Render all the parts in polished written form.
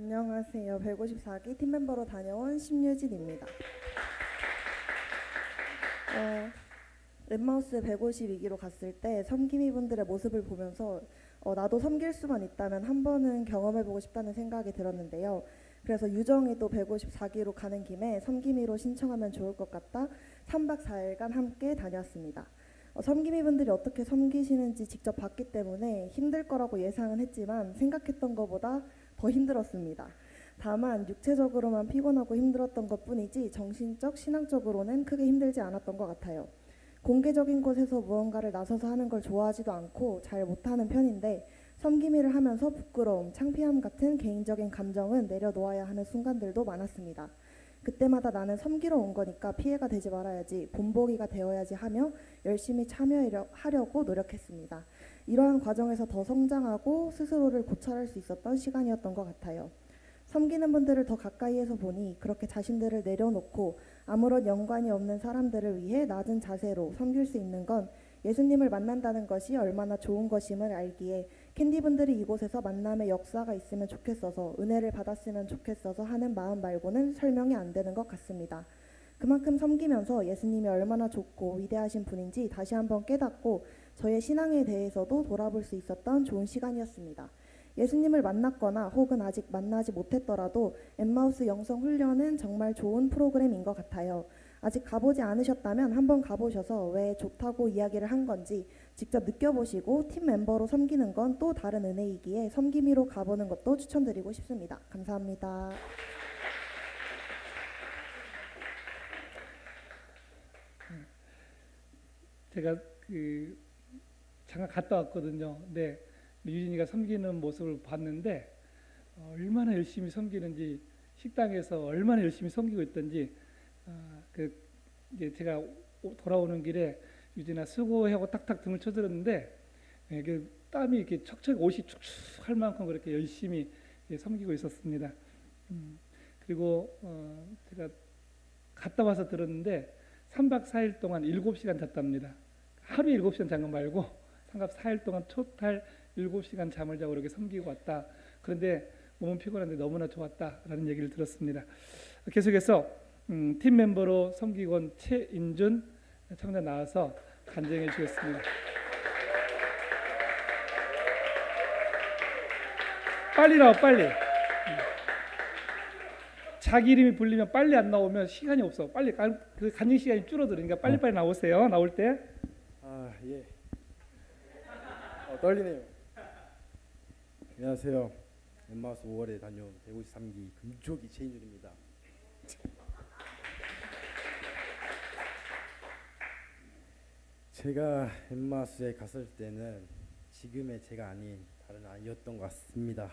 안녕하세요. 154기 팀 멤버로 다녀온 심유진입니다. 랩마우스 152기로 갔을 때 섬김이 분들의 모습을 보면서 나도 섬길 수만 있다면 한 번은 경험해보고 싶다는 생각이 들었는데요. 그래서 유정이 또 154기로 가는 김에 섬김이로 신청하면 좋을 것 같다 3박 4일간 함께 다녔습니다. 섬김이 분들이 어떻게 섬기시는지 직접 봤기 때문에 힘들 거라고 예상은 했지만 생각했던 것보다 더 힘들었습니다. 다만 육체적으로만 피곤하고 힘들었던 것뿐이지 정신적, 신앙적으로는 크게 힘들지 않았던 것 같아요. 공개적인 곳에서 무언가를 나서서 하는 걸 좋아하지도 않고 잘 못하는 편인데 섬기미를 하면서 부끄러움, 창피함 같은 개인적인 감정은 내려놓아야 하는 순간들도 많았습니다. 그때마다 나는 섬기러 온 거니까 피해가 되지 말아야지, 본보기가 되어야지 하며 열심히 참여하려고 노력했습니다. 이러한 과정에서 더 성장하고 스스로를 고찰할 수 있었던 시간이었던 것 같아요. 섬기는 분들을 더 가까이에서 보니 그렇게 자신들을 내려놓고 아무런 연관이 없는 사람들을 위해 낮은 자세로 섬길 수 있는 건 예수님을 만난다는 것이 얼마나 좋은 것임을 알기에 캔디분들이 이곳에서 만남의 역사가 있으면 좋겠어서 은혜를 받았으면 좋겠어서 하는 마음 말고는 설명이 안 되는 것 같습니다. 그만큼 섬기면서 예수님이 얼마나 좋고 위대하신 분인지 다시 한번 깨닫고 저의 신앙에 대해서도 돌아볼 수 있었던 좋은 시간이었습니다. 예수님을 만났거나 혹은 아직 만나지 못했더라도 엠마우스 영성 훈련은 정말 좋은 프로그램인 것 같아요. 아직 가보지 않으셨다면 한번 가보셔서 왜 좋다고 이야기를 한 건지 직접 느껴보시고 팀 멤버로 섬기는 건 또 다른 은혜이기에 섬김이로 가보는 것도 추천드리고 싶습니다. 감사합니다. 제가 잠깐 갔다 왔거든요. 근데 유진이가 섬기는 모습을 봤는데 얼마나 열심히 섬기는지, 식당에서 얼마나 열심히 섬기고 있던지, 이제 제가 돌아오는 길에 유진아 수고하고 탁탁 등을 쳐들었는데 땀이 이렇게 척척 옷이 축축 할 만큼 그렇게 열심히 섬기고 있었습니다. 그리고 제가 갔다 와서 들었는데 3박 4일 동안 7시간 잤답니다. 하루에 7시간 잔 거 말고 3박 4일 동안 토탈 7시간 잠을 자고 이렇게 섬기고 왔다. 그런데 몸은 피곤한데 너무나 좋았다라는 얘기를 들었습니다. 계속해서 팀 멤버로 섬기고 온 최인준 청자 나와서 간증해 주겠습니다. 빨리 나와, 빨리. 자기 이름이 불리면 빨리 안 나오면 시간이 없어. 빨리 그 간증 시간이 줄어들으니까 빨리빨리 나오세요. 나올 때. 아, 예. 떨리네요. 안녕하세요. 엠마우스 5월에 다녀온 153기 금쪽이 최인준입니다. 제가 엠마우스에 갔을 때는 지금의 제가 아닌 다른 아이였던 것 같습니다.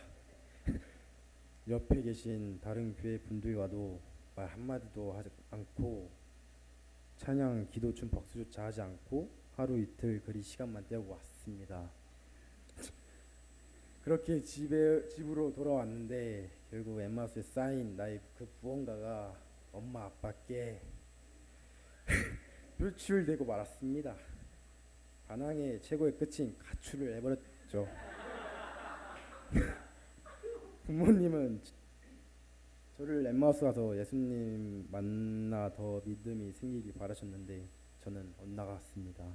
옆에 계신 다른 교회 분들과도 말 한마디도 하지 않고 찬양, 기도, 춤, 박수조차 하지 않고 하루 이틀 그리 시간만 때우고 왔습니다. 그렇게 집으로 돌아왔는데 결국 엠마우스에 쌓인 나의 그 무언가가 엄마 아빠께 표출되고 말았습니다. 반항의 최고의 끝인 가출을 해버렸죠. 부모님은 저를 엠마우스 가서 예수님 만나 더 믿음이 생기길 바라셨는데 저는 엇나갔습니다.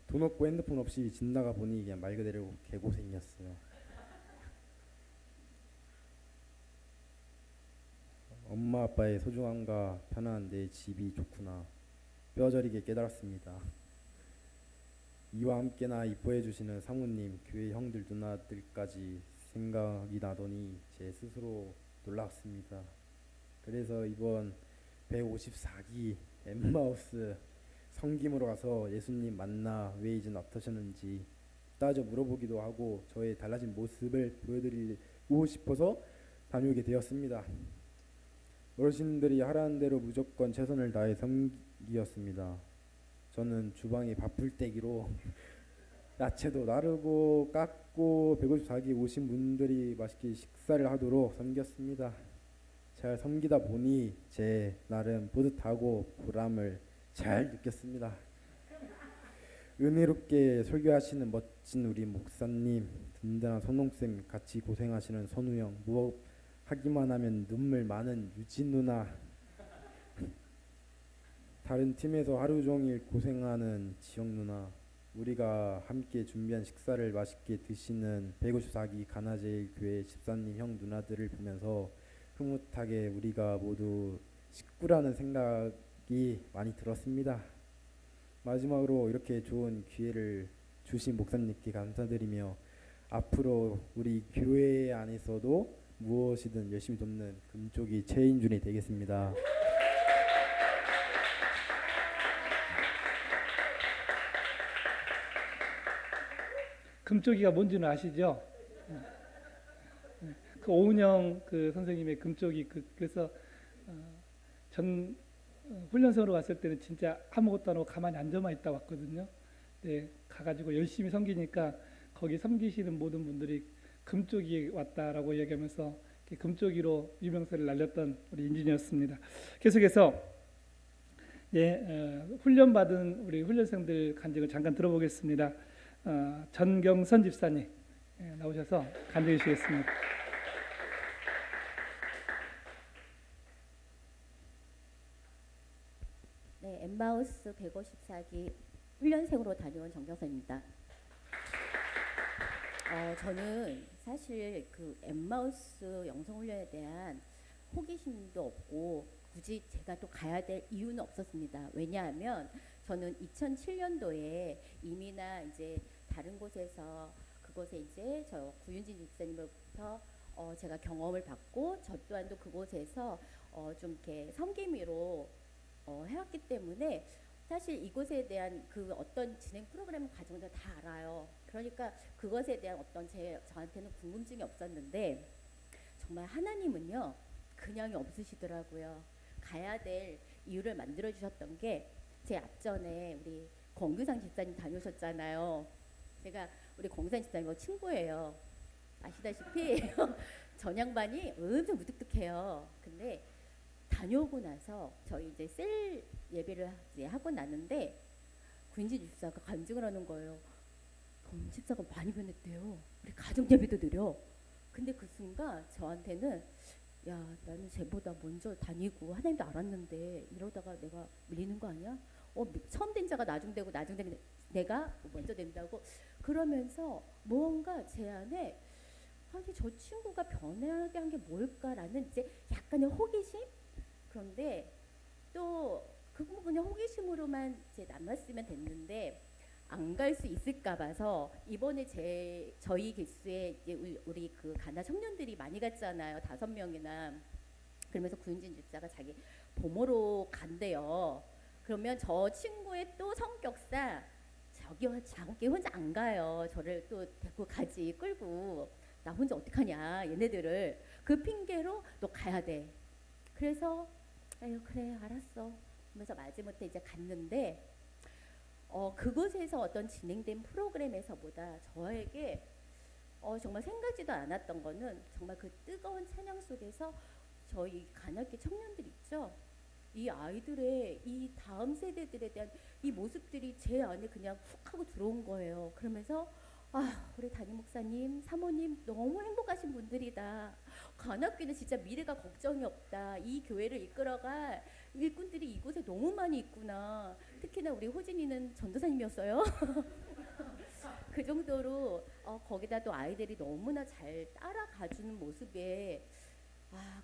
돈 없고 핸드폰 없이 집 나가 보니 그냥 말 그대로 개고생이었어요. 엄마 아빠의 소중함과 편안한 내 집이 좋구나 뼈저리게 깨달았습니다. 이와 함께나 이뻐해 주시는 사모님, 교회 형들 누나들까지 생각이 나더니 제 스스로 놀랐습니다. 그래서 이번 154기 엠마우스 섬김으로 가서 예수님 만나 왜 이젠 어떠셨는지 따져 물어보기도 하고 저의 달라진 모습을 보여드리고 싶어서 다녀오게 되었습니다. 어르신들이 하라는 대로 무조건 최선을 다해 섬기었습니다. 저는 주방에 밥풀떼기로 야채도 나르고 깎고 154기 오신 분들이 맛있게 식사를 하도록 섬겼습니다. 잘 섬기다 보니 제 나름 뿌듯하고 보람을 잘 느꼈습니다. 은혜롭게 설교하시는 멋진 우리 목사님 든든한 선홍쌤, 같이 고생하시는 선우형, 무업하기만 하면 눈물 많은 유진 누나, 다른 팀에서 하루 종일 고생하는 지영 누나, 우리가 함께 준비한 식사를 맛있게 드시는 154기 가나제일교회 집사님 형 누나들을 보면서 흐뭇하게 우리가 모두 식구라는 생각이 많이 들었습니다. 마지막으로 이렇게 좋은 기회를 주신 목사님께 감사드리며 앞으로 우리 교회 안에서도 무엇이든 열심히 돕는 금쪽이 최인준이 되겠습니다. 금쪽이가 뭔지는 아시죠? 그 오은영 그 선생님의 금쪽이 그래서 전 훈련생으로 갔을 때는 진짜 아무것도 안 하고 가만히 앉아만 있다 왔거든요. 네, 가가지고 열심히 섬기니까 거기 섬기시는 모든 분들이 금쪽이 왔다라고 얘기하면서 금쪽이로 유명세를 날렸던 우리 인준이었습니다. 계속해서 훈련받은 우리 훈련생들 간증을 잠깐 들어보겠습니다. 전경선 집사님 나오셔서 간증해 주시겠습니다. 네, 엠마우스 154기 훈련생으로 다녀온 정경선입니다. 저는 사실 그 엠마우스 영성훈련에 대한 호기심도 없고 굳이 제가 또 가야 될 이유는 없었습니다. 왜냐하면 저는 2007년도에 이미나 이제 다른 곳에서 그곳에 이제 저 구윤진 집사님으로부터 제가 경험을 받고 저 또한도 그곳에서 좀 이렇게 섬김으로 해왔기 때문에 사실 이곳에 대한 그 어떤 진행 프로그램 과정도 다 알아요. 그러니까 그것에 대한 어떤 저한테는 궁금증이 없었는데 정말 하나님은요 그냥이 없으시더라고요. 가야 될 이유를 만들어 주셨던 게 제 앞전에 우리 권규상 집사님 다녀오셨잖아요. 제가 우리 권규상 집사님하고 친구예요. 아시다시피 전양반이 엄청 무뚝뚝해요. 근데 다녀오고 나서 저희 이제 셀 예배를 이제 하고 나는데 구인진 집사가 간증을 하는 거예요. 권 집사가 많이 변했대요. 우리 가정 예배도 드려. 근데 그 순간 저한테는 야 나는 쟤보다 먼저 다니고 하나님도 알았는데 이러다가 내가 밀리는 거 아니야? 처음 된 자가 나중 되고 나중 된 내가 먼저 된다고 그러면서 뭔가 제 안에 아니 저 친구가 변하게 한 게 뭘까라는 이제 약간의 호기심. 그런데 또 그거 그냥 호기심으로만 이제 남았으면 됐는데 안 갈 수 있을까 봐서 이번에 저희 기수에 이제 우리 그 가나 청년들이 많이 갔잖아요. 5명이나. 그러면서 구윤진 집사가 자기 보모로 간대요. 그러면 저 친구의 또 성격상 자기 혼자 안 가요. 저를 또 데리고 가지 끌고 나 혼자 어떡하냐 얘네들을 그 핑계로 너 가야 돼. 그래서 아유 그래 알았어. 그러면서 마지못해 이제 갔는데 그곳에서 어떤 진행된 프로그램에서보다 저에게 정말 생각지도 않았던 거는 정말 그 뜨거운 찬양 속에서 저희 간악계 청년들 있죠. 이 아이들의 이 다음 세대들에 대한 이 모습들이 제 안에 그냥 훅 하고 들어온 거예요. 그러면서 우리 담임 목사님, 사모님 너무 행복하신 분들이다. 간악교는 진짜 미래가 걱정이 없다. 이 교회를 이끌어갈 일꾼들이 이곳에 너무 많이 있구나. 특히나 우리 호진이는 전도사님이었어요. 그 정도로 거기다 또 아이들이 너무나 잘 따라가주는 모습에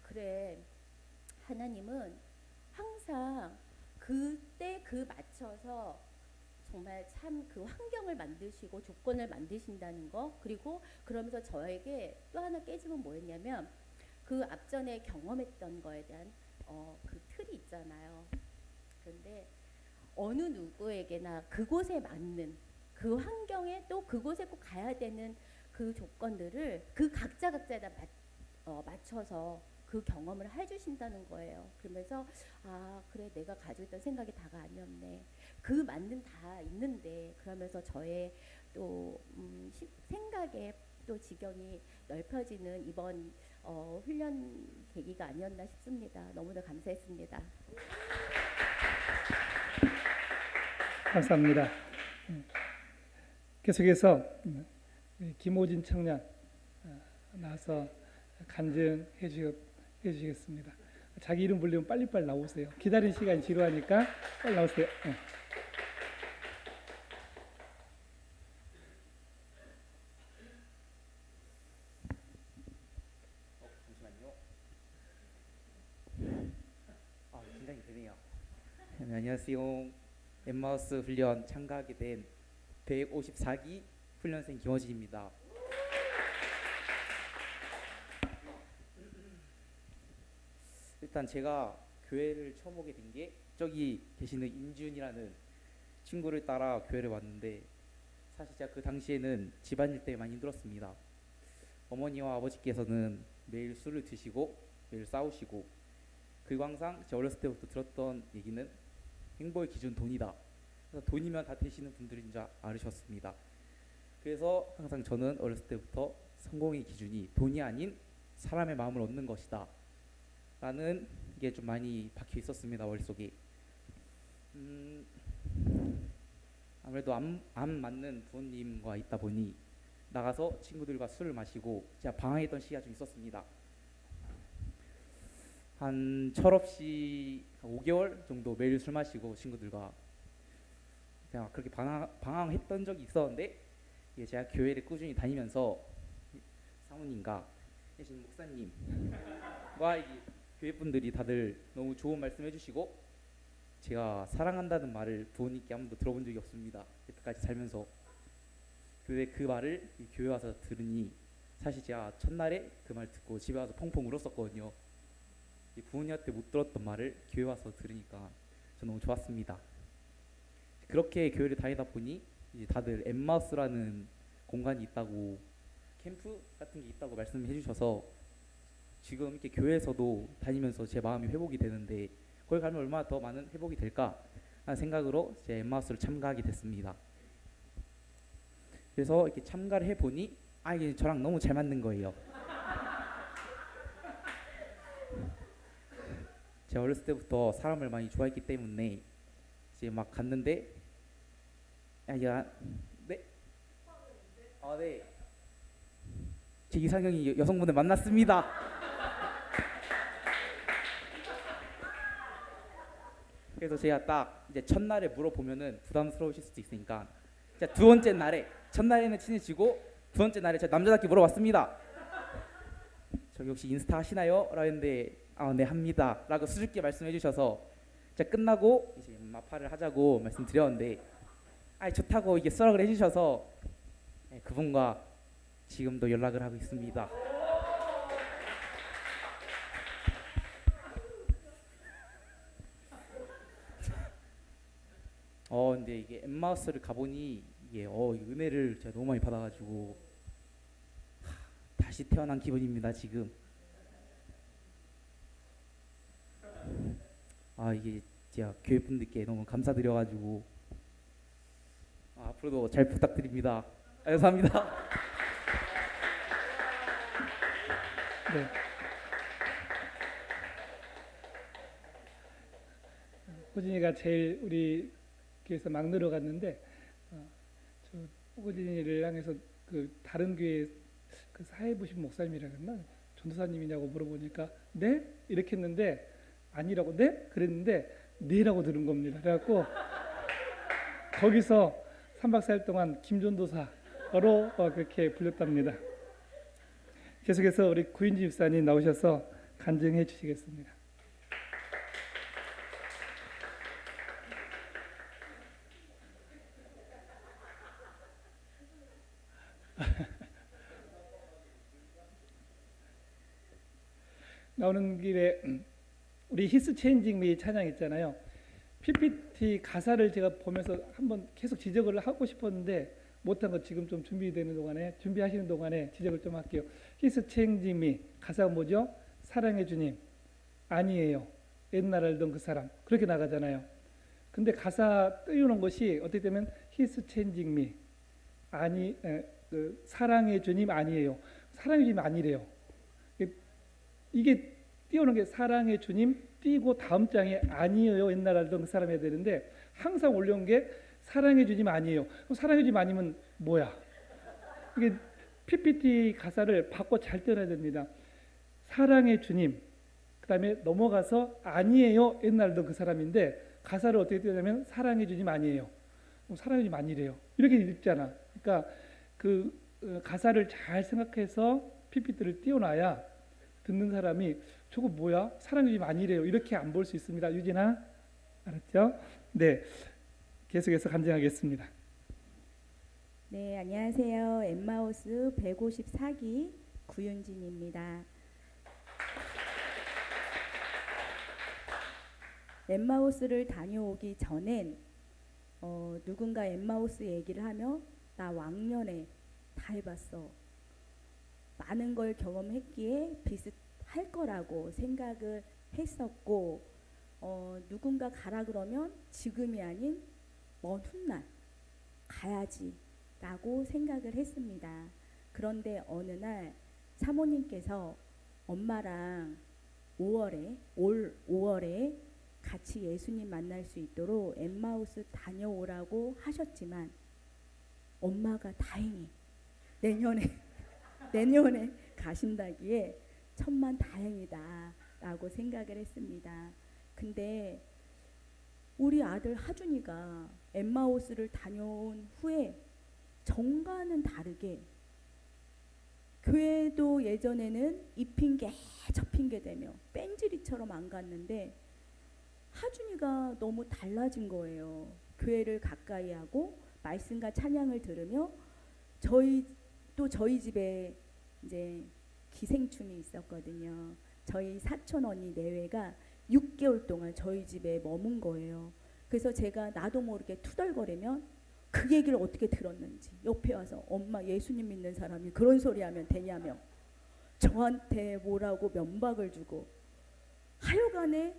그래 하나님은 항상 그때 그 맞춰서 정말 참 그 환경을 만드시고 조건을 만드신다는 거. 그리고 그러면서 저에게 또 하나 깨짐은 뭐였냐면 그 앞전에 경험했던 거에 대한 그 틀이 있잖아요. 그런데 어느 누구에게나 그곳에 맞는 그 환경에 또 그곳에 꼭 가야 되는 그 조건들을 그 각자에다 맞춰서 그 경험을 해주신다는 거예요. 그러면서 그래 내가 가지고 있던 생각이 다가 아니었네. 그 맞는 다 있는데 그러면서 저의 또 생각에 또 지경이 넓혀지는 이번 훈련 계기가 아니었나 싶습니다. 너무나 감사했습니다. 감사합니다. 계속해서 우리 김호진 청년 나와서 간증해 주시겠습니다. 자기 이름 부르면 빨리빨리 나오세요. 기다리는 시간이 지루하니까 빨리 나오세요. 네. 잠시만요. 긴장이 되네요. 네, 안녕하세요. 엠마우스 훈련 참가하게 된 154기 훈련생 김호진입니다. 일단 제가 교회를 처음 오게 된 게 저기 계시는 임준이라는 친구를 따라 교회를 왔는데, 사실 제가 그 당시에는 집안일 때문에 많이 힘들었습니다. 어머니와 아버지께서는 매일 술을 드시고 매일 싸우시고, 그리고 항상 제가 어렸을 때부터 들었던 얘기는 행복의 기준 돈이다. 그래서 돈이면 다 되시는 분들인 줄 알으셨습니다. 그래서 항상 저는 어렸을 때부터 성공의 기준이 돈이 아닌 사람의 마음을 얻는 것이다 라는 게 좀 많이 박혀 있었습니다, 머릿속에. 아무래도 안 맞는 부모님과 있다 보니 나가서 친구들과 술을 마시고 제가 방황했던 시기가 좀 있었습니다. 한 철없이 5개월 정도 매일 술 마시고 친구들과 그냥 그렇게 방황했던 적이 있었는데, 이게 제가 교회를 꾸준히 다니면서 사모님과 계신 목사님과 이게 교회 분들이 다들 너무 좋은 말씀 해주시고, 제가 사랑한다는 말을 부모님께 한 번도 들어본 적이 없습니다. 여태까지 살면서. 근데 그 말을 이 교회 와서 들으니 사실 제가 첫날에 그 말 듣고 집에 와서 펑펑 울었었거든요. 이 부모님한테 못 들었던 말을 교회 와서 들으니까 저 너무 좋았습니다. 그렇게 교회를 다니다 보니 이제 다들 엠마우스라는 공간이 있다고, 캠프 같은 게 있다고 말씀해 주셔서 지금 이렇게 교회에서도 다니면서 제 마음이 회복이 되는데, 거기 가면 얼마나 더 많은 회복이 될까 하는 생각으로 제 엠마우스를 참가하게 됐습니다. 그래서 이렇게 참가를 해보니 이게 저랑 너무 잘 맞는 거예요. 제가 어렸을 때부터 사람을 많이 좋아했기 때문에 이제 막 갔는데 네? 네. 제 이상형이 여성분을 만났습니다. 그래서 제가 딱 이제 첫날에 물어보면은 부담스러우실 수도 있으니까 제가 두 번째 날에, 첫날에는 친해지고 두 번째 날에 제가 남자답게 물어봤습니다. 저기 혹시 인스타 하시나요? 라고 했는데 네 합니다 라고 수줍게 말씀해 주셔서 제가 끝나고 이제 마파를 하자고 말씀드렸는데 좋다고 이게 수락을 해주셔서 그분과 지금도 연락을 하고 있습니다. 근데 이게 엠마우스를 가보니 이게 은혜를 제가 너무 많이 받아가지고 다시 태어난 기분입니다 지금. 이게 제가 교회 분들께 너무 감사드려가지고 앞으로도 잘 부탁드립니다. 감사합니다. 네. 호진이가 제일 우리 교회에서 막 늘어갔는데 저 호진이를 향해서 그 다른 교회 그 사회부신 목사님이라 그랬나 전도사님이냐고 물어보니까 네? 이렇게 했는데 아니라고 네? 그랬는데 네라고 들은 겁니다. 그래갖고 거기서 3박 4일 동안 김전도사로 그렇게 불렸답니다. 계속해서 우리 구인지 집사님 나오셔서 간증해 주시겠습니다. 나오는 길에 우리 히스 체인징 미 찬양 있잖아요. PPT 가사를 제가 보면서 한번 계속 지적을 하고 싶었는데 못한 거 지금 좀 준비하시는 동안에 지적을 좀 할게요. 히스 체인징 미 가사가 뭐죠? 사랑의 주님 아니에요. 옛날 알던 그 사람 그렇게 나가잖아요. 근데 가사 띄우는 것이 어떻게 되면 히스 체인징 미 사랑의 주님 아니에요. 사랑의 주님 아니래요. 이게 띄우는 게 사랑의 주님 띄고 다음 장에 아니에요. 옛날 알던 그 사람 해야 되는데 항상 올려온 게 사랑의 주님 아니에요. 그럼 사랑의 주님 아니면 뭐야? 이게 PPT 가사를 바꿔 잘 떼어야 됩니다. 사랑의 주님, 그 다음에 넘어가서 아니에요. 옛날도 그 사람인데 가사를 어떻게 떼냐면 사랑의 주님 아니에요. 사랑의 주님 아니래요. 이렇게 읽잖아. 그러니까 그 가사를 잘 생각해서 PPT를 띄워놔야 듣는 사람이 저거 뭐야? 사랑의 주님 아니래요. 이렇게 안 볼 수 있습니다. 유진아, 알았죠? 네, 계속해서 간증하겠습니다. 네, 안녕하세요. 엠마오스 154기 구윤진입니다. 엠마오스를 다녀오기 전엔 누군가 엠마오스 얘기를 하며 나 왕년에 다 해봤어. 많은 걸 경험했기에 비슷할 거라고 생각을 했었고 누군가 가라 그러면 지금이 아닌 먼 훗날 가야지 라고 생각을 했습니다. 그런데 어느 날 사모님께서 엄마랑 올 5월에 같이 예수님 만날 수 있도록 엠마우스 다녀오라고 하셨지만 엄마가 다행히 내년에 가신다기에 천만 다행이다 라고 생각을 했습니다. 근데 우리 아들 하준이가 엠마오스를 다녀온 후에 정과는 다르게 교회도 예전에는 이 핑계 저 핑계 대며 뺑지리처럼 안 갔는데 하준이가 너무 달라진 거예요. 교회를 가까이 하고 말씀과 찬양을 들으며 저희 집에 이제 기생충이 있었거든요. 저희 사촌 언니 내외가 6개월 동안 저희 집에 머문 거예요. 그래서 제가 나도 모르게 투덜거리면 그 얘기를 어떻게 들었는지 옆에 와서 엄마 예수님 믿는 사람이 그런 소리 하면 되냐며 저한테 뭐라고 면박을 주고 하여간에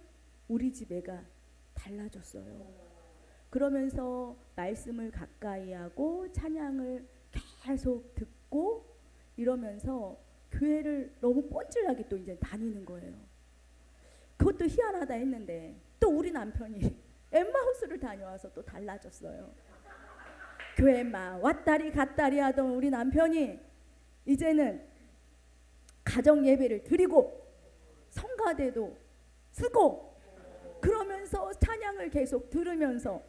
우리 집 애가 달라졌어요. 그러면서 말씀을 가까이 하고 찬양을 계속 듣고 이러면서 교회를 너무 뻔질나게 또 이제 다니는 거예요. 그것도 희한하다 했는데 또 우리 남편이 엠마우스를 다녀와서 또 달라졌어요. 교회만 왔다리 갔다리 하던 우리 남편이 이제는 가정 예배를 드리고 성가대도 쓰고 그러면서 찬양을 계속 들으면서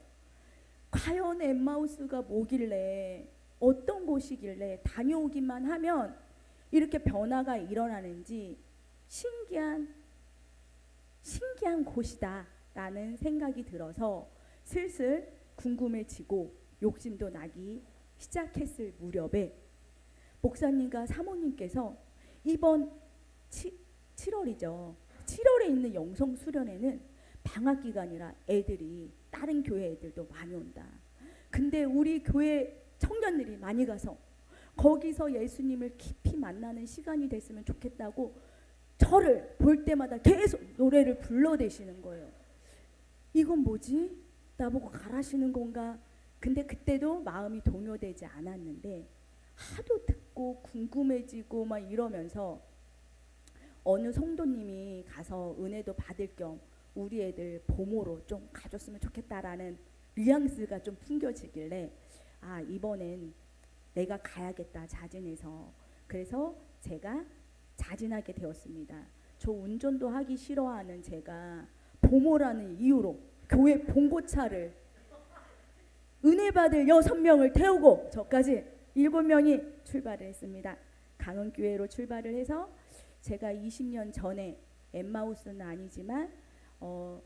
과연 엠마우스가 뭐길래 어떤 곳이길래 다녀오기만 하면 이렇게 변화가 일어나는지 신기한 곳이다 라는 생각이 들어서 슬슬 궁금해지고 욕심도 나기 시작했을 무렵에 목사님과 사모님께서 이번 7월이죠. 7월에 있는 영성 수련회는 방학 기간이라 애들이 다른 교회 애들도 많이 온다. 근데 우리 교회 청년들이 많이 가서 거기서 예수님을 깊이 만나는 시간이 됐으면 좋겠다고 저를 볼 때마다 계속 노래를 불러대시는 거예요. 이건 뭐지? 나보고 가라시는 건가? 근데 그때도 마음이 동요되지 않았는데 하도 듣고 궁금해지고 막 이러면서 어느 성도님이 가서 은혜도 받을 겸 우리 애들 보모로 좀 가줬으면 좋겠다라는 뉘앙스가 좀 풍겨지길래 아 이번엔 내가 가야겠다 자진해서 그래서 제가 자진하게 되었습니다. 저 운전도 하기 싫어하는 제가 보모라는 이유로 교회 봉고차를 은혜 받을 6명을 태우고 저까지 7명이 출발을 했습니다. 강은교회로 출발을 해서 제가 20년 전에 엠마우스는 아니지만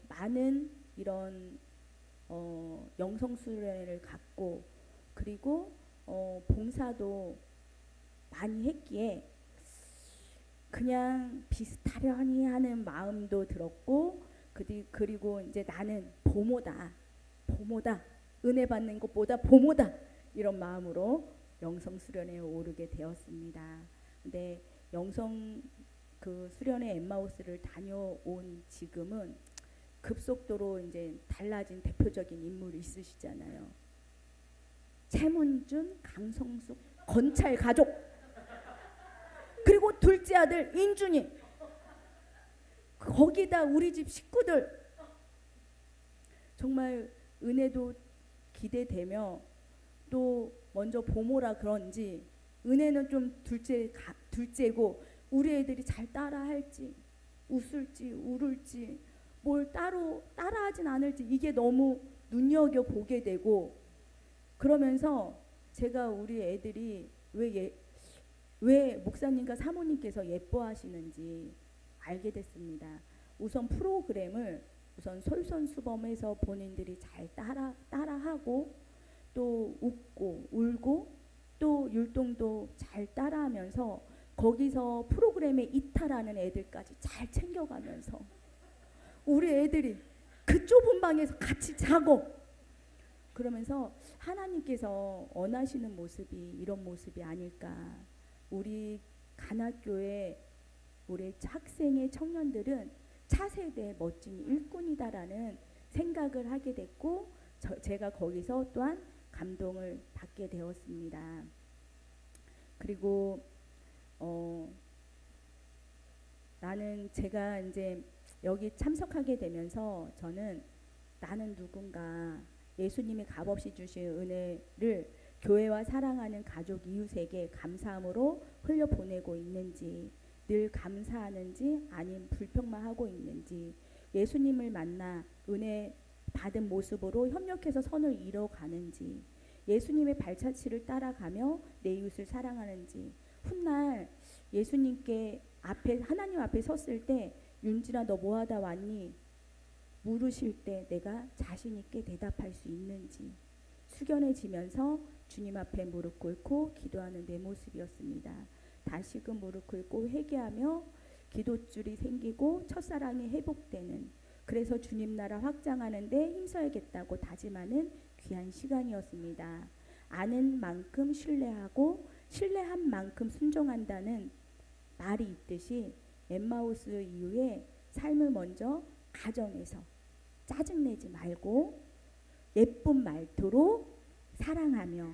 많은 이런 영성수련회를 갔고 그리고 봉사도 많이 했기에 그냥 비슷하려니 하는 마음도 들었고 그리고 이제 나는 보모다 은혜 받는 것보다 보모다 이런 마음으로 영성수련회에 오르게 되었습니다. 근데 영성 그 수련회 엠마우스를 다녀온 지금은 급속도로 이제 달라진 대표적인 인물이 있으시잖아요. 최문준, 강성숙, 건찰 가족 그리고 둘째 아들 인준이 거기다 우리 집 식구들 정말 은혜도 기대되며 또 먼저 보모라 그런지 은혜는 좀 둘째고 우리 애들이 잘 따라할지 웃을지 울을지 뭘 따라하진 않을지 이게 너무 눈여겨 보게 되고 그러면서 제가 우리 애들이 왜 목사님과 사모님께서 예뻐하시는지 알게 됐습니다. 우선 프로그램을 우선 솔선수범해서 본인들이 잘 따라하고 또 웃고 울고 또 율동도 잘 따라하면서 거기서 프로그램에 이탈하는 애들까지 잘 챙겨가면서 우리 애들이 그 좁은 방에서 같이 자고 그러면서 하나님께서 원하시는 모습이 이런 모습이 아닐까. 우리 간학교의 우리 학생의 청년들은 차세대의 멋진 일꾼이다라는 생각을 하게 됐고 제가 거기서 또한 감동을 받게 되었습니다. 그리고 나는 제가 이제 여기 참석하게 되면서 저는 나는 누군가 예수님이 값없이 주신 은혜를 교회와 사랑하는 가족 이웃에게 감사함으로 흘려보내고 있는지 늘 감사하는지 아님 불평만 하고 있는지 예수님을 만나 은혜 받은 모습으로 협력해서 선을 이뤄가는지 예수님의 발자취를 따라가며 내 이웃을 사랑하는지 훗날 예수님께 하나님 앞에 섰을 때 윤진아 너 뭐하다 왔니? 물으실 때 내가 자신 있게 대답할 수 있는지 숙연해지면서 주님 앞에 무릎 꿇고 기도하는 내 모습이었습니다. 다시금 무릎 꿇고 회개하며 기도줄이 생기고 첫사랑이 회복되는 그래서 주님 나라 확장하는 데 힘써야겠다고 다짐하는 귀한 시간이었습니다. 아는 만큼 신뢰하고 신뢰한 만큼 순종한다는 말이 있듯이 엠마우스 이후에 삶을 먼저 가정에서 짜증내지 말고 예쁜 말투로 사랑하며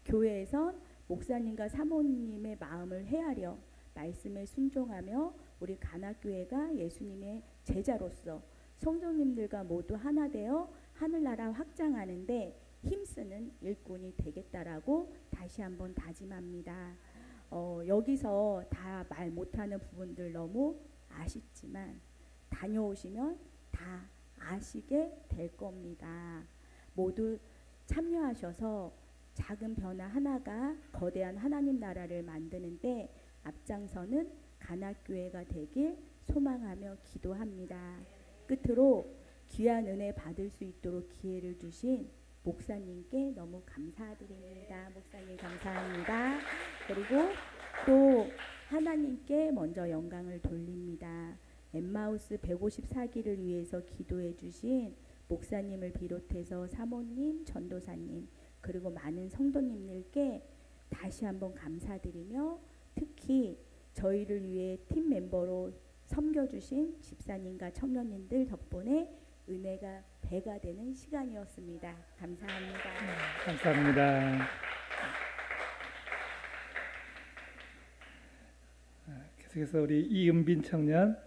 교회에선 목사님과 사모님의 마음을 헤아려 말씀에 순종하며 우리 간학교회가 예수님의 제자로서 성도님들과 모두 하나 되어 하늘나라 확장하는데 힘쓰는 일꾼이 되겠다라고 다시 한번 다짐합니다. 여기서 다 말 못하는 부분들 너무 아쉽지만 다녀오시면 다 아시게 될 겁니다. 모두 참여하셔서 작은 변화 하나가 거대한 하나님 나라를 만드는데 앞장서는 간학교회가 되길 소망하며 기도합니다. 끝으로 귀한 은혜 받을 수 있도록 기회를 주신 목사님께 너무 감사드립니다. 목사님 감사합니다. 그리고 또 하나님께 먼저 영광을 돌립니다. 엠마우스 154기를 위해서 기도해 주신 목사님을 비롯해서 사모님, 전도사님 그리고 많은 성도님들께 다시 한번 감사드리며 특히 저희를 위해 팀 멤버로 섬겨주신 집사님과 청년님들 덕분에 은혜가 배가 되는 시간이었습니다. 감사합니다. 감사합니다. 계속해서 우리 이은빈 청년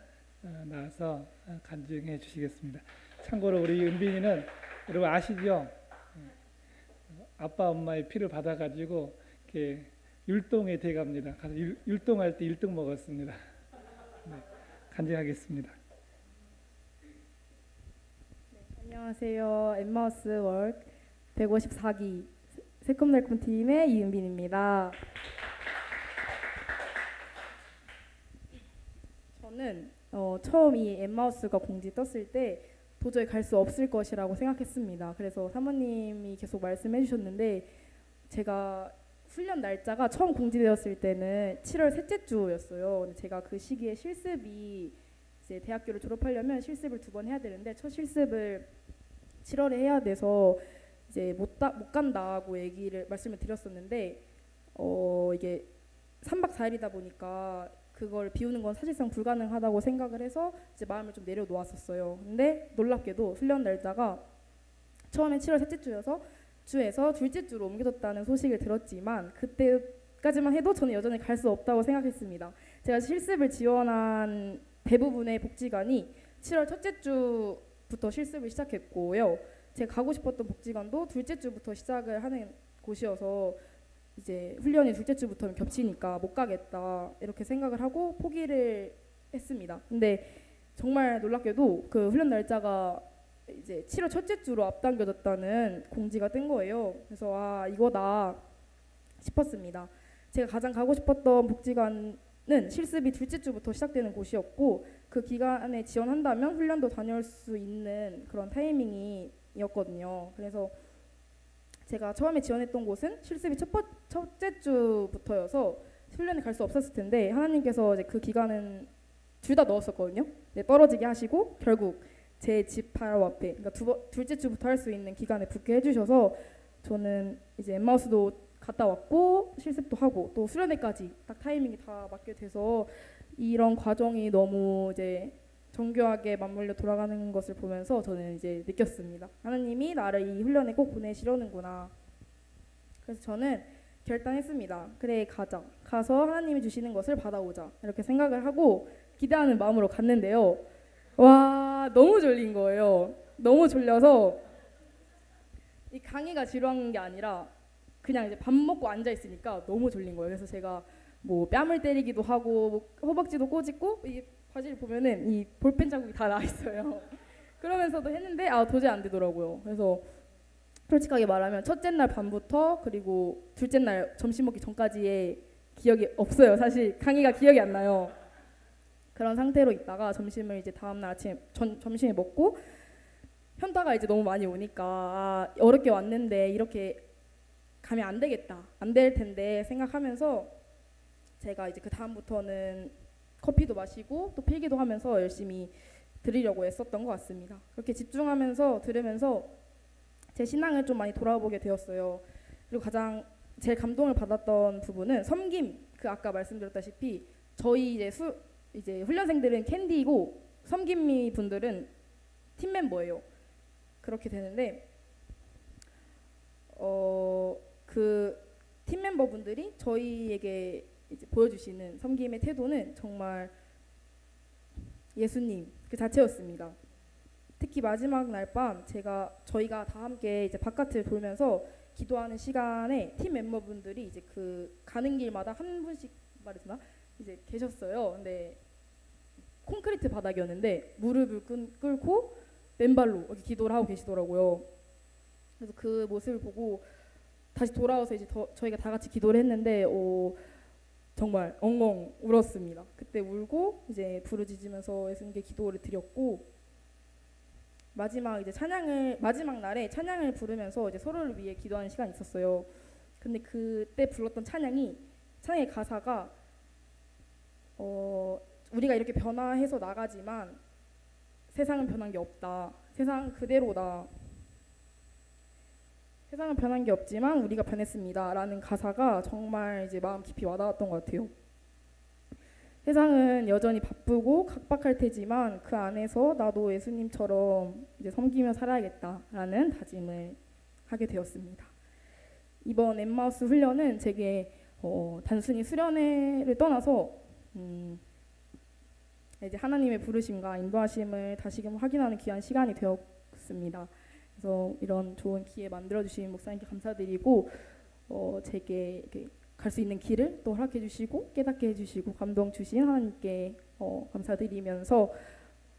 나와서 간증해 주시겠습니다. 참고로 우리 은빈이는 여러분 아시죠? 아빠 엄마의 피를 받아가지고 이렇게 율동에 돼갑니다. 가서 율동할 때 1등 먹었습니다. 네, 간증하겠습니다. 안녕하세요. 엠마우스 월 154기 새콤달콤 팀의 이은빈입니다. 저는 처음 이 엠마우스가 공지 떴을 때 도저히 갈 수 없을 것이라고 생각했습니다. 그래서 사모님이 계속 말씀해 주셨는데 제가 훈련 날짜가 처음 공지되었을 때는 7월 셋째 주였어요. 근데 제가 그 시기에 실습이 이제 대학교를 졸업하려면 실습을 2번 해야 되는데 첫 실습을 7월에 해야 돼서 이제 못 간다고 말씀을 드렸었는데 이게 3박 4일이다 보니까 그걸 비우는 건 사실상 불가능하다고 생각을 해서 이제 마음을 좀 내려놓았었어요. 근데 놀랍게도 훈련 날짜가 처음에 7월 셋째 주에서 둘째 주로 옮겨졌다는 소식을 들었지만 그때까지만 해도 저는 여전히 갈 수 없다고 생각했습니다. 제가 실습을 지원한 대부분의 복지관이 7월 첫째 주부터 실습을 시작했고요. 제가 가고 싶었던 복지관도 둘째 주부터 시작을 하는 곳이어서 이제 훈련이 둘째 주부터는 겹치니까 못 가겠다 이렇게 생각을 하고 포기를 했습니다. 근데 정말 놀랍게도 그 훈련 날짜가 이제 7월 첫째 주로 앞당겨졌다는 공지가 뜬 거예요. 그래서 아 이거다 싶었습니다. 제가 가장 가고 싶었던 복지관은 실습이 둘째 주부터 시작되는 곳이었고 그 기간에 지원한다면 훈련도 다녀올 수 있는 그런 타이밍이었거든요. 그래서 제가 처음에 지원했던 곳은 실습이 첫째 주부터여서 훈련에 갈 수 없었을 텐데 하나님께서 이제 그 기간은 둘 다 넣었었거든요. 네, 떨어지게 하시고 결국 제 집 바로 앞에 그러니까 둘째 주부터 할 수 있는 기간에 붙게 해주셔서 저는 이제 엠마우스도 갔다 왔고 실습도 하고 또 수련회까지 딱 타이밍이 다 맞게 돼서 이런 과정이 너무 이제 정교하게 맞물려 돌아가는 것을 보면서 저는 이제 느꼈습니다. 하나님이 나를 이 훈련에 꼭 보내시려는구나. 그래서 저는 결단했습니다. 그래 가자. 가서 하나님이 주시는 것을 받아오자. 이렇게 생각을 하고 기대하는 마음으로 갔는데요. 와 너무 졸린 거예요. 너무 졸려서 이 강의가 지루한 게 아니라 그냥 이제 밥 먹고 앉아 있으니까 너무 졸린 거예요. 그래서 제가 뭐 뺨을 때리기도 하고 뭐 허벅지도 꼬집고 이 바지를 보면은 이 볼펜 자국이 다 나 있어요. 그러면서도 했는데 아 도저히 안 되더라고요. 그래서 솔직하게 말하면 첫째 날 밤부터 그리고 둘째 날 점심 먹기 전까지의 기억이 없어요. 사실 강의가 기억이 안 나요. 그런 상태로 있다가 점심을 이제 다음 날 아침 점심에 먹고 현타가 이제 너무 많이 오니까 아, 어렵게 왔는데 이렇게 가면 안 되겠다. 안 될 텐데 생각하면서 제가 이제 그 다음부터는 커피도 마시고 또 필기도 하면서 열심히 들으려고 애썼던 것 같습니다. 그렇게 집중하면서 들으면서 제 신앙을 좀 많이 돌아보게 되었어요. 그리고 가장 제일 감동을 받았던 부분은 섬김. 그 아까 말씀드렸다시피 저희 이제 훈련생들은 캔디이고 섬김이 분들은 팀 멤버예요. 그렇게 되는데 그 팀 멤버분들이 저희에게 이제 보여주시는 섬김의 태도는 정말 예수님 그 자체였습니다. 특히 마지막 날 밤 저희가 다 함께 이제 바깥을 돌면서 기도하는 시간에 팀 멤버분들이 이제 그 가는 길마다 한 분씩 말했나 이제 계셨어요. 근데 콘크리트 바닥이었는데 무릎을 꿇고 맨발로 이렇게 기도를 하고 계시더라고요. 그래서 그 모습을 보고 다시 돌아와서 이제 저희가 다 같이 기도를 했는데 정말 엉엉 울었습니다. 그때 울고 이제 부르짖으면서 예수님께 기도를 드렸고 마지막 날에 찬양을 부르면서 이제 서로를 위해 기도하는 시간이 있었어요. 근데 그때 불렀던 찬양의 가사가 우리가 이렇게 변화해서 나가지만 세상은 변한 게 없다. 세상 그대로다. 세상은 변한 게 없지만 우리가 변했습니다. 라는 가사가 정말 이제 마음 깊이 와닿았던 것 같아요. 세상은 여전히 바쁘고 각박할 테지만 그 안에서 나도 예수님처럼 이제 섬기며 살아야겠다라는 다짐을 하게 되었습니다. 이번 엠마우스 훈련은 제게 단순히 수련회를 떠나서 이제 하나님의 부르심과 인도하심을 다시금 확인하는 귀한 시간이 되었습니다. 그래서 이런 좋은 기회 만들어 주신 목사님께 감사드리고 제게 갈 수 있는 길을 또 허락해 주시고 깨닫게 해 주시고 감동 주신 하나님께 감사드리면서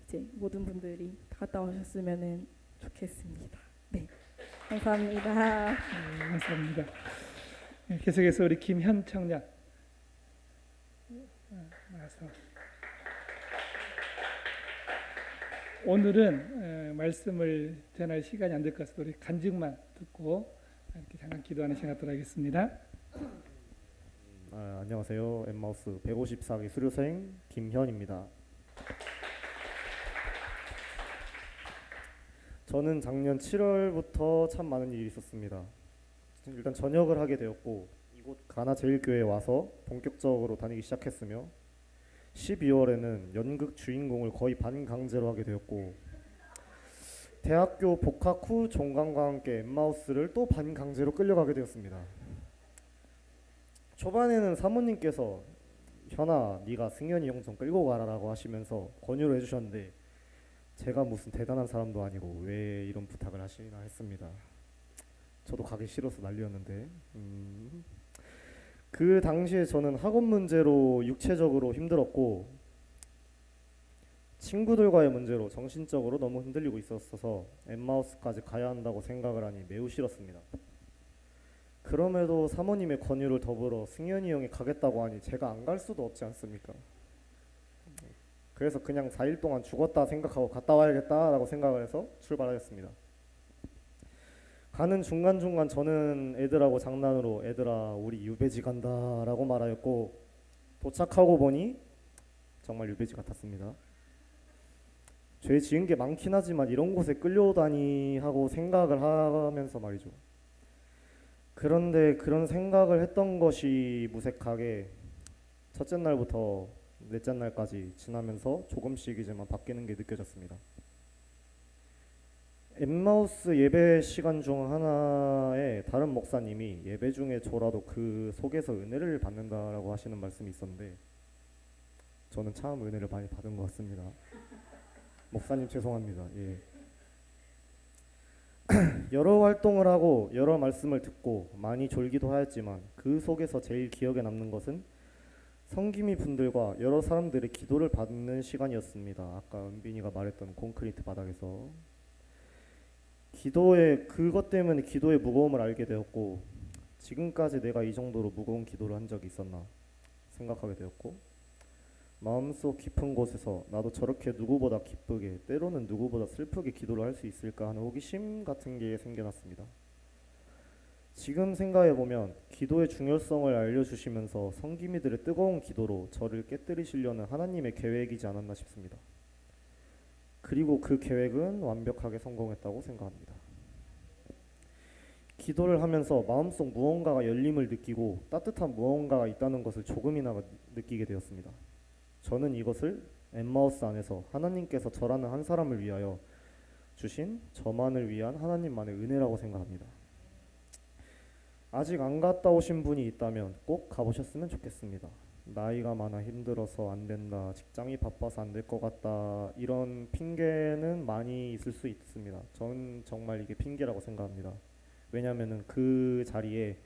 이제 모든 분들이 다 갔다 오셨으면 좋겠습니다. 네, 감사합니다. 네, 감사합니다. 네, 계속해서 우리 김현 청년 나와서 오늘은 말씀을 전할 시간이 안 될 것 같아서 우리 간증만 듣고 이렇게 잠깐 기도하는 시간 갖도록 하겠습니다. 안녕하세요. 엠마우스 154기 수료생 김현입니다. 저는 작년 7월부터 참 많은 일이 있었습니다. 일단 전역을 하게 되었고 이곳 가나제일교회에 와서 본격적으로 다니기 시작했으며 12월에는 연극 주인공을 거의 반강제로 하게 되었고 대학교 복학 후 종강과 함께 엠마우스를 또 반강제로 끌려가게 되었습니다. 초반에는 사모님께서 현아 네가 승현이 형 좀 끌고 가라라고 하시면서 권유를 해주셨는데 제가 무슨 대단한 사람도 아니고 왜 이런 부탁을 하시나 했습니다. 저도 가기 싫어서 난리였는데 그 당시에 저는 학업 문제로 육체적으로 힘들었고 친구들과의 문제로 정신적으로 너무 흔들리고 있었어서 엠마우스까지 가야 한다고 생각을 하니 매우 싫었습니다. 그럼에도 사모님의 권유를 더불어 승현이 형이 가겠다고 하니 제가 안 갈 수도 없지 않습니까? 그래서 그냥 4일 동안 죽었다 생각하고 갔다 와야겠다라고 생각을 해서 출발하였습니다. 가는 중간중간 저는 애들하고 장난으로 애들아 우리 유배지 간다라고 말하였고 도착하고 보니 정말 유배지 같았습니다. 죄 지은 게 많긴 하지만 이런 곳에 끌려오다니 하고 생각을 하면서 말이죠. 그런데 그런 생각을 했던 것이 무색하게 첫째 날부터 넷째 날까지 지나면서 조금씩이지만 바뀌는 게 느껴졌습니다. 엠마우스 예배 시간 중 하나에 다른 목사님이 예배 중에 저라도 그 속에서 은혜를 받는다라고 하시는 말씀이 있었는데 저는 참 은혜를 많이 받은 것 같습니다. 목사님 죄송합니다. 예. 여러 활동을 하고 여러 말씀을 듣고 많이 졸기도 하였지만 그 속에서 제일 기억에 남는 것은 성기미 분들과 여러 사람들의 기도를 받는 시간이었습니다. 아까 은빈이가 말했던 콘크리트 바닥에서 그것 때문에 기도의 무거움을 알게 되었고 지금까지 내가 이 정도로 무거운 기도를 한 적이 있었나 생각하게 되었고 마음속 깊은 곳에서 나도 저렇게 누구보다 기쁘게 때로는 누구보다 슬프게 기도를 할 수 있을까 하는 호기심 같은 게 생겨났습니다. 지금 생각해보면 기도의 중요성을 알려주시면서 성기미들의 뜨거운 기도로 저를 깨뜨리시려는 하나님의 계획이지 않았나 싶습니다. 그리고 그 계획은 완벽하게 성공했다고 생각합니다. 기도를 하면서 마음속 무언가가 열림을 느끼고 따뜻한 무언가가 있다는 것을 조금이나마 느끼게 되었습니다. 저는 이것을 엠마우스 안에서 하나님께서 저라는 한 사람을 위하여 주신 저만을 위한 하나님만의 은혜라고 생각합니다. 아직 안 갔다 오신 분이 있다면 꼭 가보셨으면 좋겠습니다. 나이가 많아 힘들어서 안 된다, 직장이 바빠서 안 될 것 같다 이런 핑계는 많이 있을 수 있습니다. 저는 정말 이게 핑계라고 생각합니다. 왜냐하면 그 자리에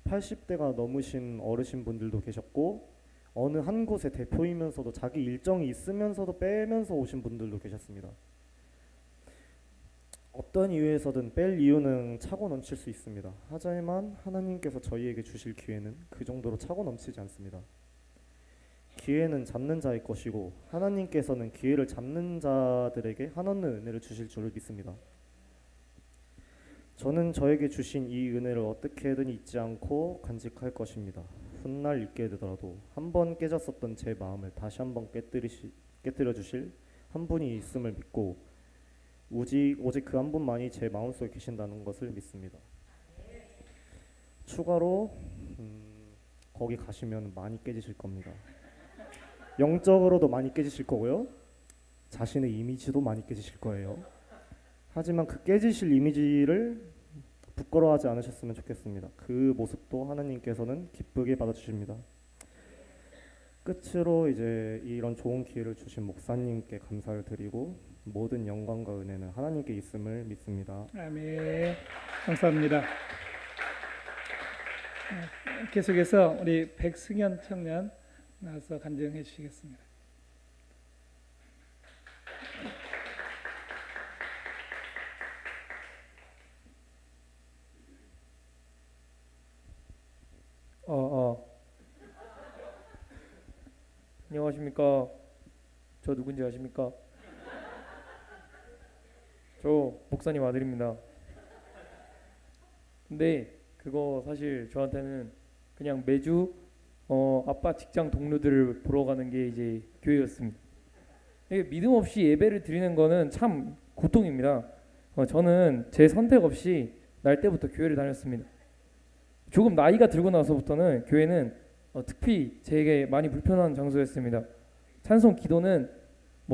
80대가 넘으신 어르신 분들도 계셨고 어느 한 곳의 대표이면서도 자기 일정이 있으면서도 빼면서 오신 분들도 계셨습니다. 어떤 이유에서든 뺄 이유는 차고 넘칠 수 있습니다. 하지만 하나님께서 저희에게 주실 기회는 그 정도로 차고 넘치지 않습니다. 기회는 잡는 자의 것이고 하나님께서는 기회를 잡는 자들에게 한없는 은혜를 주실 줄을 믿습니다. 저는 저에게 주신 이 은혜를 어떻게든 잊지 않고 간직할 것입니다. 훗날 잊게 되더라도 한 번 깨졌었던 제 마음을 다시 한번 깨뜨려 주실 한 분이 있음을 믿고 오직 그 한 분만이 제 마음속에 계신다는 것을 믿습니다. 추가로 거기 가시면 많이 깨지실 겁니다. 영적으로도 많이 깨지실 거고요. 자신의 이미지도 많이 깨지실 거예요. 하지만 그 깨지실 이미지를 부끄러워하지 않으셨으면 좋겠습니다. 그 모습도 하나님께서는 기쁘게 받아주십니다. 끝으로 이제 이런 좋은 기회를 주신 목사님께 감사를 드리고 모든 영광과 은혜는 하나님께 있음을 믿습니다. 아멘. 감사합니다. 계속해서 우리 백승현 청년 나와서 간증해 주시겠습니다. 안녕하십니까? 저 누군지 아십니까? 저 목사님 아들입니다. 근데 그거 사실 저한테는 그냥 매주 아빠 직장 동료들을 보러 가는 게 이제 교회였습니다. 이게 믿음 없이 예배를 드리는 거는 참 고통입니다. 저는 제 선택 없이 날 때부터 교회를 다녔습니다. 조금 나이가 들고 나서부터는 교회는 특히 제게 많이 불편한 장소였습니다. 찬송 기도는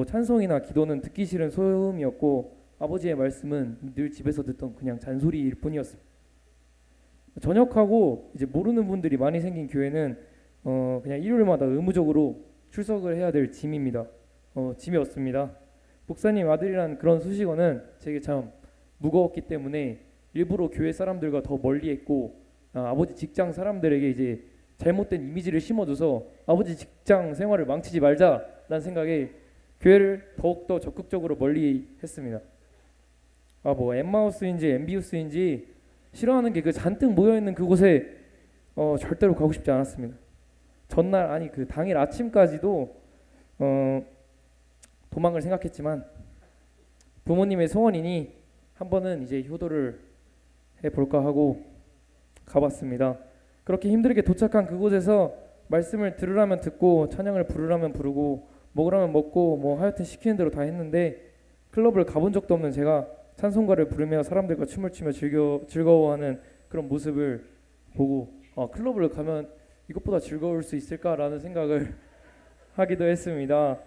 찬송이나 기도는 듣기 싫은 소음이었고 아버지의 말씀은 늘 집에서 듣던 그냥 잔소리일 뿐이었습니다. 전역하고 이제 모르는 분들이 많이 생긴 교회는 그냥 일요일마다 의무적으로 출석을 해야 될 짐입니다. 짐이었습니다. 목사님 아들이란 그런 수식어는 제게 참 무거웠기 때문에 일부러 교회 사람들과 더 멀리 했고 아버지 직장 사람들에게 이제 잘못된 이미지를 심어줘서 아버지 직장 생활을 망치지 말자라는 생각에 교회를 더욱더 적극적으로 멀리했습니다. 뭐 엠마우스인지 엠비우스인지 싫어하는 게 그 잔뜩 모여있는 그곳에 절대로 가고 싶지 않았습니다. 전날 아니 그 당일 아침까지도 도망을 생각했지만 부모님의 소원이니 한 번은 이제 효도를 해볼까 하고 가봤습니다. 그렇게 힘들게 도착한 그곳에서 말씀을 들으라면 듣고 찬양을 부르라면 부르고 먹으라면 먹고 뭐 하여튼 시키는 대로 다 했는데 클럽을 가본 적도 없는 제가 찬송가를 부르며 사람들과 춤을 추며 즐거워하는 그런 모습을 보고 클럽을 가면 이것보다 즐거울 수 있을까라는 생각을 하기도 했습니다.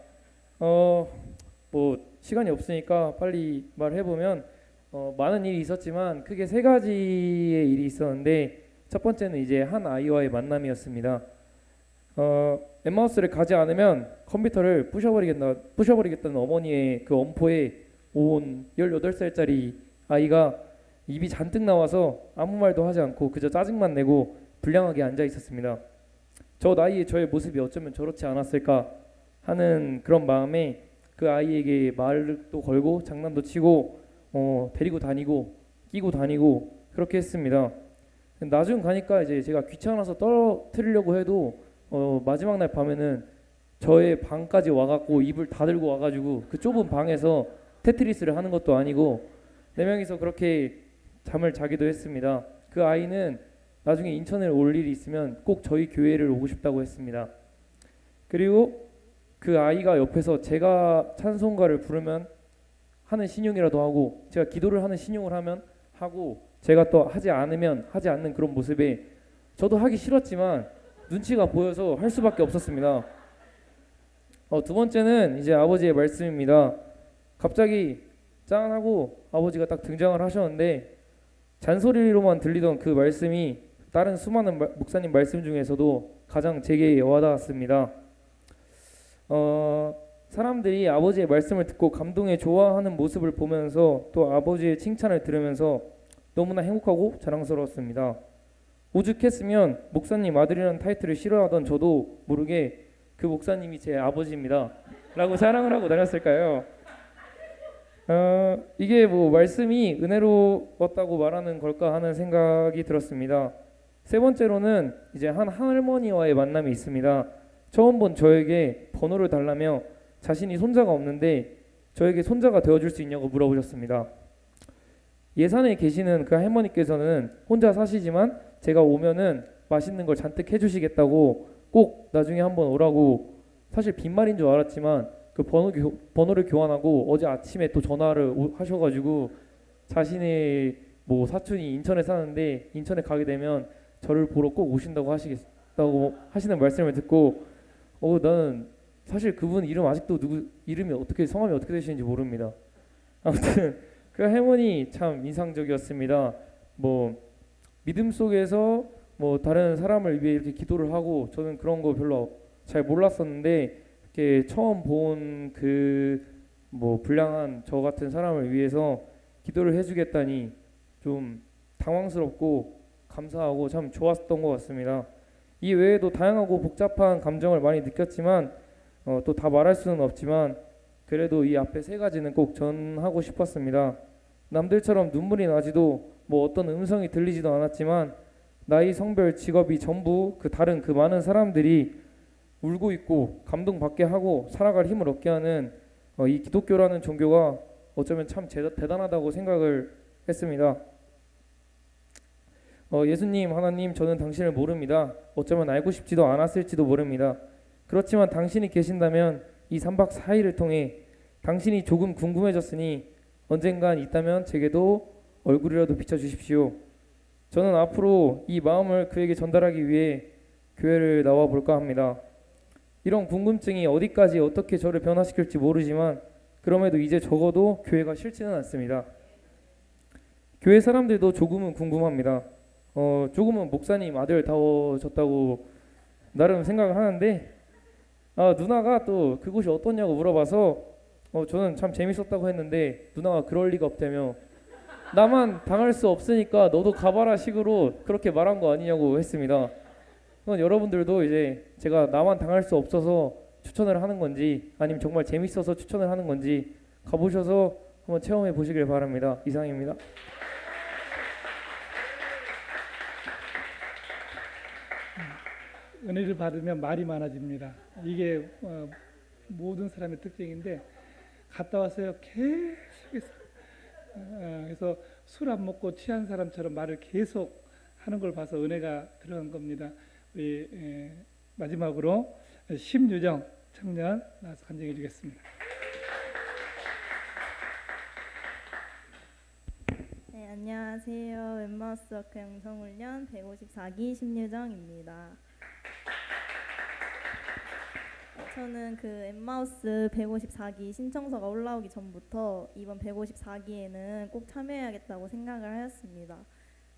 뭐 시간이 없으니까 빨리 말해보면 많은 일이 있었지만 크게 세 가지의 일이 있었는데 첫 번째는 이제 한 아이와의 만남이었습니다. 엠마우스를 가지 않으면 컴퓨터를 부셔버리겠다는 어머니의 그 엄포에 온 18살짜리 아이가 입이 잔뜩 나와서 아무 말도 하지 않고 그저 짜증만 내고 불량하게 앉아 있었습니다. 저 나이에 저의 모습이 어쩌면 저렇지 않았을까 하는 그런 마음에 그 아이에게 말도 걸고 장난도 치고 데리고 다니고 끼고 다니고 그렇게 했습니다. 나중 가니까 이제 제가 귀찮아서 떨어뜨리려고 해도 마지막 날 밤에는 저의 방까지 와갖고 입을 다 들고 와가지고 그 좁은 방에서 테트리스를 하는 것도 아니고 4명이서 그렇게 잠을 자기도 했습니다. 그 아이는 나중에 인천에 올 일이 있으면 꼭 저희 교회를 오고 싶다고 했습니다. 그리고 그 아이가 옆에서 제가 찬송가를 부르면 하는 신용이라도 하고 제가 기도를 하는 신용을 하면 하고 제가 또 하지 않으면 하지 않는 그런 모습에 저도 하기 싫었지만 눈치가 보여서 할 수밖에 없었습니다. 두 번째는 이제 아버지의 말씀입니다. 갑자기 짠하고 아버지가 딱 등장을 하셨는데 잔소리로만 들리던 그 말씀이 다른 수많은 목사님 말씀 중에서도 가장 제게 와닿았습니다. 사람들이 아버지의 말씀을 듣고 감동해 좋아하는 모습을 보면서 또 아버지의 칭찬을 들으면서 너무나 행복하고 자랑스러웠습니다. 오죽했으면 목사님 아들이라는 타이틀을 싫어하던 저도 모르게 그 목사님이 제 아버지입니다 라고 자랑을 하고 다녔을까요? 이게 뭐 말씀이 은혜로웠다고 말하는 걸까 하는 생각이 들었습니다. 세 번째로는 이제 한 할머니와의 만남이 있습니다. 처음 본 저에게 번호를 달라며 자신이 손자가 없는데 저에게 손자가 되어줄 수 있냐고 물어보셨습니다. 예산에 계시는 그 할머니께서는 혼자 사시지만 제가 오면은 맛있는 걸 잔뜩 해주시겠다고 꼭 나중에 한번 오라고 사실 빈말인 줄 알았지만 그 번호를 교환하고 어제 아침에 또 전화를 하셔가지고 자신의 뭐 사촌이 인천에 사는데 인천에 가게 되면 저를 보러 꼭 오신다고 하시겠다고 하시는 말씀을 듣고 나는 사실 그분 이름 아직도 이름이 어떻게 성함이 어떻게 되시는지 모릅니다. 아무튼 그 할머니 참 인상적이었습니다. 뭐 믿음 속에서 뭐 다른 사람을 위해 이렇게 기도를 하고 저는 그런 거 별로 잘 몰랐었는데 이렇게 처음 본 그 뭐 불량한 저 같은 사람을 위해서 기도를 해주겠다니 좀 당황스럽고 감사하고 참 좋았던 것 같습니다. 이 외에도 다양하고 복잡한 감정을 많이 느꼈지만 또 다 말할 수는 없지만 그래도 이 앞에 세 가지는 꼭 전하고 싶었습니다. 남들처럼 눈물이 나지도 뭐 어떤 음성이 들리지도 않았지만 나이, 성별, 직업이 전부 그 다른 그 많은 사람들이 울고 있고 감동받게 하고 살아갈 힘을 얻게 하는 이 기독교라는 종교가 어쩌면 참 대단하다고 생각을 했습니다. 예수님, 하나님, 저는 당신을 모릅니다. 어쩌면 알고 싶지도 않았을지도 모릅니다. 그렇지만 당신이 계신다면 이 3박 4일을 통해 당신이 조금 궁금해졌으니 언젠간 있다면 제게도 얼굴이라도 비춰주십시오. 저는 앞으로 이 마음을 그에게 전달하기 위해 교회를 나와 볼까 합니다. 이런 궁금증이 어디까지 어떻게 저를 변화시킬지 모르지만 그럼에도 이제 적어도 교회가 싫지는 않습니다. 교회 사람들도 조금은 궁금합니다. 조금은 목사님 아들 다워졌다고 나름 생각을 하는데 누나가 또 그곳이 어떠냐고 물어봐서 저는 참 재밌었다고 했는데 누나가 그럴 리가 없다며 나만 당할 수 없으니까 너도 가봐라 식으로 그렇게 말한 거 아니냐고 했습니다. 그건 여러분들도 이제 제가 나만 당할 수 없어서 추천을 하는 건지 아니면 정말 재밌어서 추천을 하는 건지 가보셔서 한번 체험해 보시길 바랍니다. 이상입니다. 은혜를 받으면 말이 많아집니다. 이게 모든 사람의 특징인데 갔다 와서요 계속해서 그래서 술 안 먹고 취한 사람처럼 말을 계속 하는 걸 봐서 은혜가 들어간 겁니다. 우리 마지막으로 심유정 청년 나와서 간증해 주겠습니다. 네, 안녕하세요. 엠마우스 워크 영성훈련 154기 심유정입니다. 저는 그 엠마우스 154기 신청서가 올라오기 전부터 이번 154기에는 꼭 참여해야겠다고 생각을 하였습니다.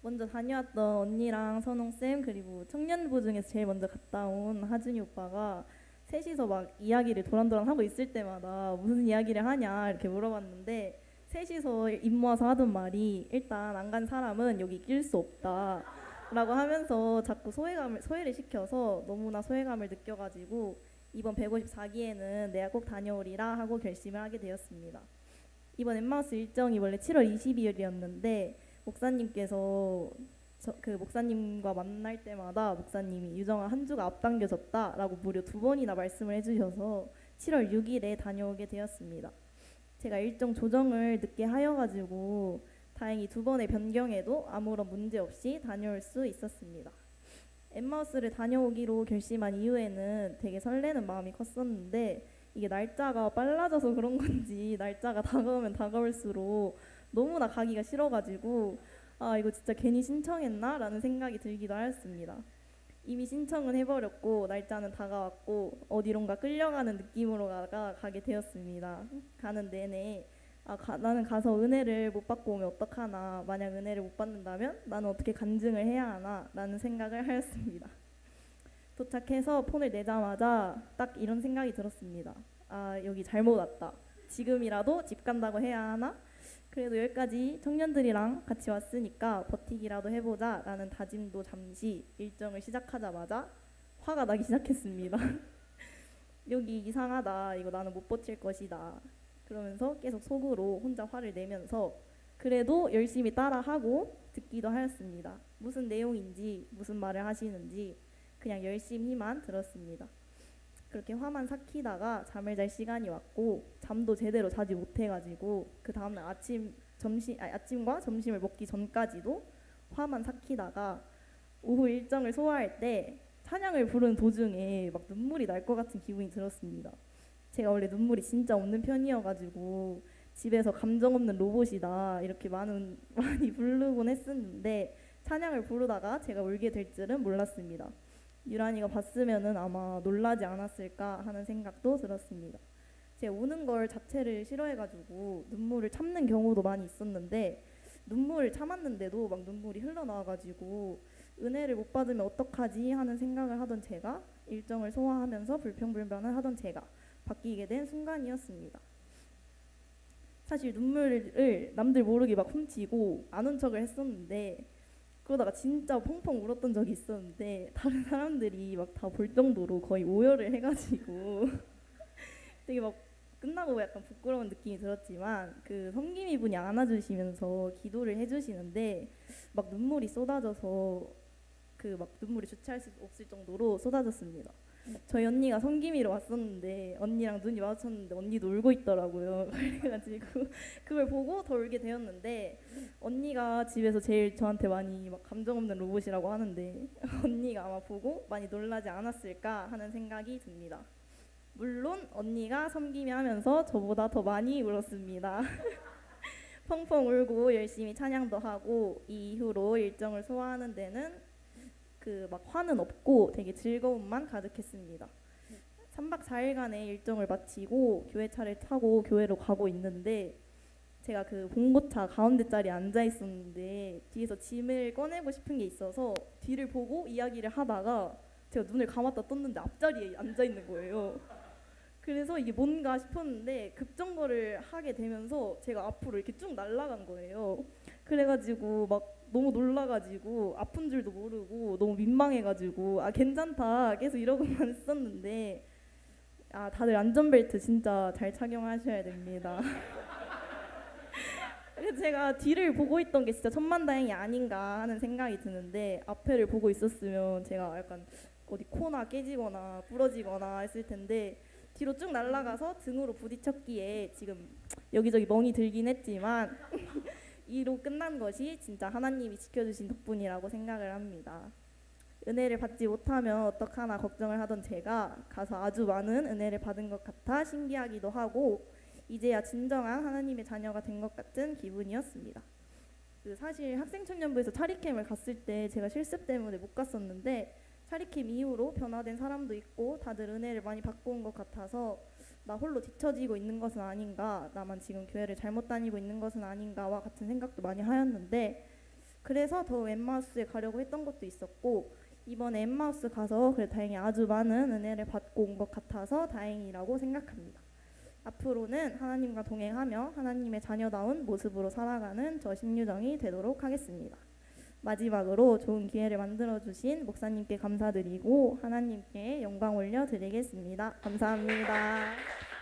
먼저 다녀왔던 언니랑 선홍쌤 그리고 청년부 중에서 제일 먼저 갔다 온 하준이 오빠가 셋이서 막 이야기를 도란도란 하고 있을 때마다 무슨 이야기를 하냐 이렇게 물어봤는데 셋이서 입 모아서 하던 말이 일단 안 간 사람은 여기 낄 수 없다 라고 하면서 자꾸 소외를 시켜서 너무나 소외감을 느껴가지고 이번 154기에는 내가 꼭 다녀오리라 하고 결심을 하게 되었습니다. 이번 엠마우스 일정이 원래 7월 22일이었는데 목사님께서 그 목사님과 만날 때마다 목사님이 유정아 한 주가 앞당겨졌다라고 무려 2번이나 말씀을 해주셔서 7월 6일에 다녀오게 되었습니다. 제가 일정 조정을 늦게 하여가지고 다행히 2번의 변경에도 아무런 문제 없이 다녀올 수 있었습니다. 엠마우스를 다녀오기로 결심한 이후에는 되게 설레는 마음이 컸었는데 이게 날짜가 빨라져서 그런 건지 날짜가 다가오면 다가올수록 너무나 가기가 싫어가지고 아 이거 진짜 괜히 신청했나? 라는 생각이 들기도 하였습니다. 이미 신청은 해버렸고 날짜는 다가왔고 어디론가 끌려가는 느낌으로 가게 되었습니다. 가는 내내 나는 가서 은혜를 못 받고 오면 어떡하나, 만약 은혜를 못 받는다면 나는 어떻게 간증을 해야 하나 라는 생각을 하였습니다. 도착해서 폰을 내자마자 딱 이런 생각이 들었습니다. 아 여기 잘못 왔다. 지금이라도 집 간다고 해야 하나? 그래도 여기까지 청년들이랑 같이 왔으니까 버티기라도 해보자 라는 다짐도 잠시 일정을 시작하자마자 화가 나기 시작했습니다. 여기 이상하다. 이거 나는 못 버틸 것이다. 그러면서 계속 속으로 혼자 화를 내면서 그래도 열심히 따라하고 듣기도 하였습니다. 무슨 내용인지 무슨 말을 하시는지 그냥 열심히만 들었습니다. 그렇게 화만 삭히다가 잠을 잘 시간이 왔고 잠도 제대로 자지 못해가지고 그 다음날 아침과 점심을 먹기 전까지도 화만 삭히다가 오후 일정을 소화할 때 찬양을 부르는 도중에 막 눈물이 날 것 같은 기분이 들었습니다. 제가 원래 눈물이 진짜 없는 편이어가지고 집에서 감정 없는 로봇이다 이렇게 많이 부르곤 했었는데 찬양을 부르다가 제가 울게 될 줄은 몰랐습니다. 유란이가 봤으면은 아마 놀라지 않았을까 하는 생각도 들었습니다. 제가 우는 걸 자체를 싫어해가지고 눈물을 참는 경우도 많이 있었는데 눈물을 참았는데도 막 눈물이 흘러나와가지고 은혜를 못 받으면 어떡하지 하는 생각을 하던 제가 일정을 소화하면서 불평불만을 하던 제가 바뀌게 된 순간이었습니다. 사실 눈물을 남들 모르게 막 훔치고 안 운 척을 했었는데 그러다가 진짜 펑펑 울었던 적이 있었는데 다른 사람들이 막 다 볼 정도로 거의 오열을 해가지고 되게 막 끝나고 약간 부끄러운 느낌이 들었지만 그 섬김이 분이 안아주시면서 기도를 해주시는데 막 눈물이 쏟아져서 그 막 눈물이 주체할 수 없을 정도로 쏟아졌습니다. 저희 언니가 섬김이로 왔었는데 언니랑 눈이 마주쳤는데 언니도 울고 있더라고요. 그래가지고 그걸 보고 더 울게 되었는데 언니가 집에서 제일 저한테 많이 막 감정 없는 로봇이라고 하는데 언니가 아마 보고 많이 놀라지 않았을까 하는 생각이 듭니다. 물론 언니가 섬김이 하면서 저보다 더 많이 울었습니다. 펑펑 울고 열심히 찬양도 하고 이 이후로 일정을 소화하는 데는 그 막 화는 없고 되게 즐거움만 가득했습니다. 3박 4일간의 일정을 마치고 교회차를 타고 교회로 가고 있는데 제가 그 봉고차 가운데 자리에 앉아 있었는데 뒤에서 짐을 꺼내고 싶은 게 있어서 뒤를 보고 이야기를 하다가 제가 눈을 감았다 떴는데 앞자리에 앉아 있는 거예요. 그래서 이게 뭔가 싶었는데 급정거를 하게 되면서 제가 앞으로 이렇게 쭉 날아간 거예요. 그래가지고 막 너무 놀라가지고 아픈 줄도 모르고 너무 민망해가지고 아 괜찮다 계속 이러고만 있었는데 아 다들 안전벨트 진짜 잘 착용하셔야 됩니다. 그래서 제가 뒤를 보고 있던 게 진짜 천만다행이 아닌가 하는 생각이 드는데 앞에를 보고 있었으면 제가 약간 어디 코나 깨지거나 부러지거나 했을 텐데 뒤로 쭉 날아가서 등으로 부딪혔기에 지금 여기저기 멍이 들긴 했지만 이로 끝난 것이 진짜 하나님이 지켜주신 덕분이라고 생각을 합니다. 은혜를 받지 못하면 어떡하나 걱정을 하던 제가 가서 아주 많은 은혜를 받은 것 같아 신기하기도 하고 이제야 진정한 하나님의 자녀가 된 것 같은 기분이었습니다. 사실 학생청년부에서 차리캠을 갔을 때 제가 실습 때문에 못 갔었는데 차리캠 이후로 변화된 사람도 있고 다들 은혜를 많이 받고 온 것 같아서 나 홀로 뒤처지고 있는 것은 아닌가, 나만 지금 교회를 잘못 다니고 있는 것은 아닌가와 같은 생각도 많이 하였는데 그래서 더 엠마우스에 가려고 했던 것도 있었고 이번에 엠마우스 가서 그래 다행히 아주 많은 은혜를 받고 온 것 같아서 다행이라고 생각합니다. 앞으로는 하나님과 동행하며 하나님의 자녀다운 모습으로 살아가는 저 심유정이 되도록 하겠습니다. 마지막으로 좋은 기회를 만들어주신 목사님께 감사드리고 하나님께 영광 올려드리겠습니다. 감사합니다.